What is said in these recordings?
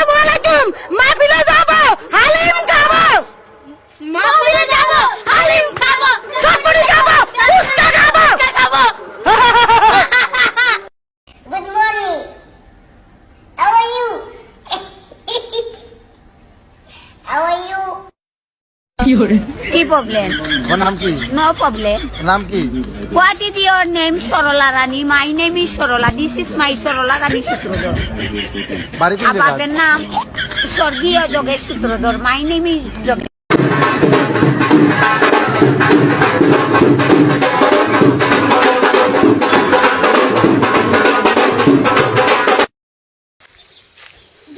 আসসালামু আলাইকুম মাহফিলে যাব হালিম খাবো মাহফিলে যাব হালিম খাবো চটপটি খাবো ফুচকা খাবো Good morning. How are you? How are you? কি প্রবলেম? ওর নাম কি? No problem. নাম কি? What is your name? Sarala Rani. My name is Sarala. This is my Sarala Rani Sutradhar. বাড়ি কোন জায়গা? আপনাদের নাম স্বর্গীয় Jogesh Sutradhar. My name is Jogesh.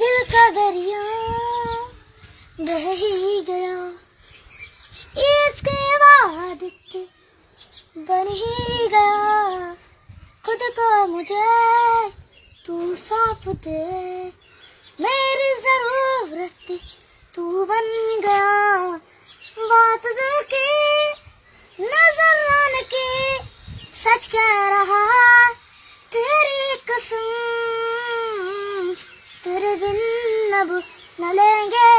दिल का दरिया बह ही गया इसके बाद बन ही गया खुद को मुझे तू सौंप दे मेरी जरूरत तू बन गया बात दिल की नजर आने की सच कह रहा तेरी कसम तेरे बिन अब न लेंगे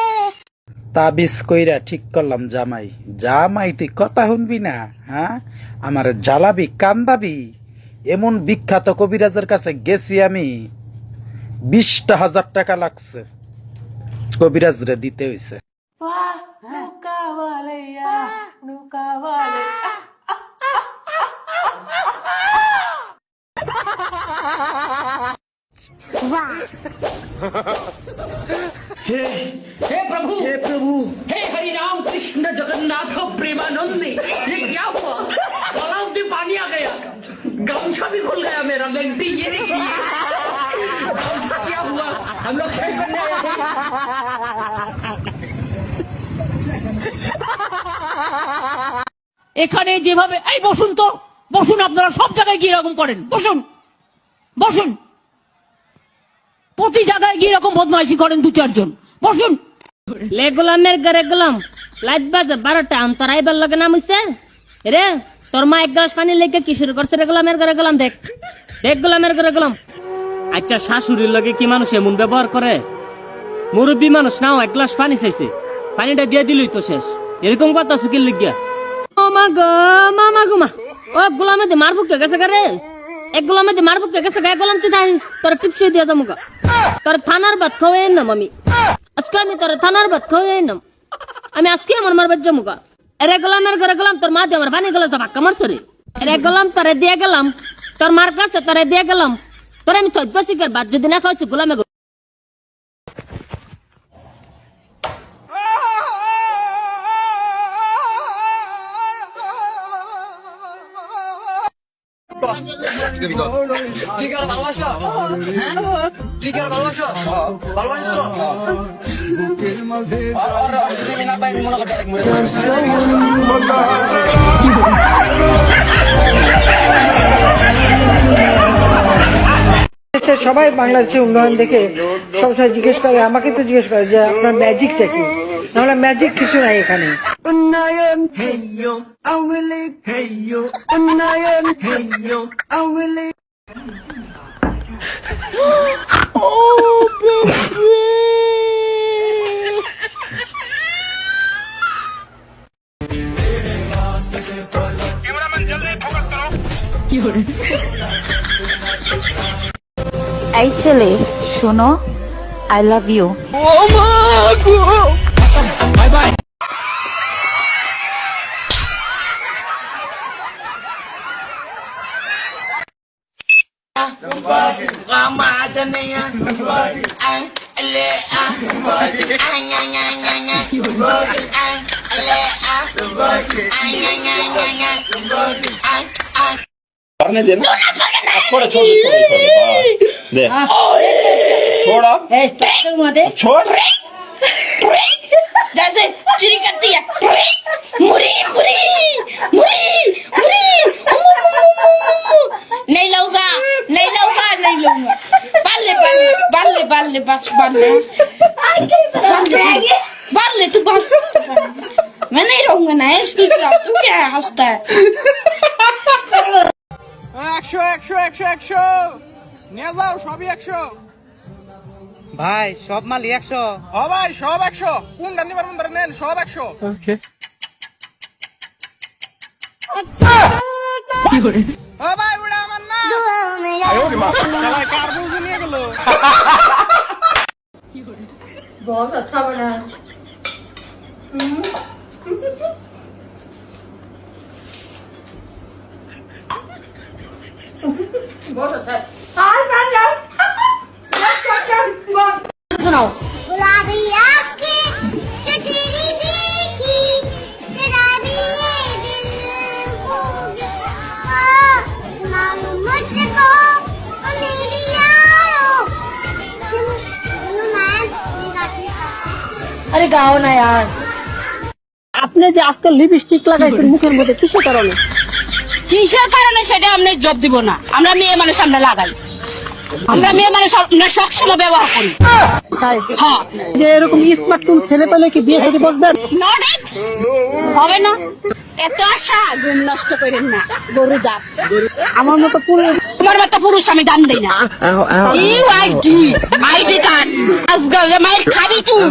তাবিজ কইরা ঠিক করলাম জামাই। জামাই তুই কথা শুনবি না? হ্যাঁ, আমার জ্বালাবি কান্দাবি। এমন বিখ্যাত কবিরাজের কাছে গেছি আমি, 20,000 টাকা লাগছে কবিরাজ রে দিতে হইছে। हे प्रभु हे हरि राम कृष्ण जगन्नाथ प्रेमानंदी, ये क्या हुआ? तालाब में पानी आ गया, गमछा भी खुल गया मेरा। गलती ये देखिए, गमछा क्या हुआ? हम लोग शेयर करने आए थे। এখানে যেভাবে এই বসুন তো বসুন, আপনারা সব জায়গায় গিয়ে এরকম করেন। বসুন বসুন, প্রতি জায়গায় গিয়ে এরকম বদমাইশি করেন 2-4 জন। বসুন। লে গোলামের ঘরে গেলাম, লাইট বাজে 12টা, তোর আইবার লগে নাম হইছে রে। তোর মা এক গ্লাস পানি লেগে কি শুরু করছে রে? গোলামের ঘরে গেলাম, দেখ দেখ গোলামের ঘরে গেলাম। আচ্ছা, শাশুড়ির লগে কি মানুষ এমন ব্যবহার করে? মুরব্বী মানুষ নাও, এক গ্লাস পানি চাইছে, পানিটা দিয়ে দিলই তো শেষ। এরকম কথা সুকির লিখিয়া ও মা গো মামা গো মা, ও গোলামে দিয়ে মারফুক গেছে গা রে। এক গোলামে দিয়ে মারফুক গেছে গা। গোলাম তুই জানিস তোর টিপসই দিয়ে যাবো গা। তোর থানার ভাত খাওয়াই নাম আমি আজকে, আমি তোর থানার ভাত খাওয়াই নাম আমি আজকে। আমার মারবার যাবো গা। এরে গোলামের ঘরে গেলাম, তোর মা দিয়ে আমার পানি গেলাম তো ভাক্কা মারছে রে। এরে গোলাম তোরে দিয়ে গেলাম, তোর মার কাছে তোরে দিয়ে গেলাম। তোর আমি 14 শিকার বাদ যদি না খাওয়াচ্ছি গোলামে সবাই বাংলাদেশের উন্নয়ন দেখে সবসময় জিজ্ঞেস করে, আমাকে তো জিজ্ঞেস করে যে আপনার ম্যাজিকটা কি। নাহলে ম্যাজিক কিছু নাই এখানে। উন্নয়ন হেইয়ো আওয়ামী লীগ, হেইয়ো উন্নয়ন হেইয়ো আওয়ামী লীগ। এই ছেলে শোনো, I love you. Bye bye. करने देना, छोड़ छोड़ दे, छोड़ अब, छोड़ जैसे चिरी करती है मुरी मुरी मुरी मुरी नहीं लूंगा नहीं लूंगा नहीं लूंगा बाले बाले बाले बाले बस बाले बाले तू बाल मैं नहीं रहूंगा ना इसकी तू क्या हंसता है 100 100 100 100 নিয়ে যাও সবই 100 ভাই সব মাল 100। ও ভাই সব 100 কোন ডান্ডি মারবেন ধরে নেন সব 100 ওকে ও ভাই উড়া আমার না শালা কার বুঝে নিয়ে গেল बहुत अच्छा बना है बहुत अच्छा है सुनाओ गुलाबी आँखें जो तेरी देखी शराबी ये दिल हो गया मालूम मुझको ओ मेरी यारो कि नुमान अरे गाओ ना यार আপনি যে আজকাল লিপস্টিক লাগাইছেন মুখের মধ্যে কিসের কারণে সেটা আপনি জব দিব না আমরা মেয়ে মানুষ আমরা লাগাই আমরা মেয়ে মানুষ আমরা সবসময় ব্যবহার করি তাই হ্যাঁ যে এরকম স্মার্ট কোন ছেলে পেলে কি বিয়ে শাদী করবেন নডিক্স হবে না এত আশা ঘুম নষ্ট করেন না গরু দাঁত আমার মতো পুরুষ আমি দান দেই না ইউআইডি আইডি কার্ড আজকাল মায়ের খাবি তুই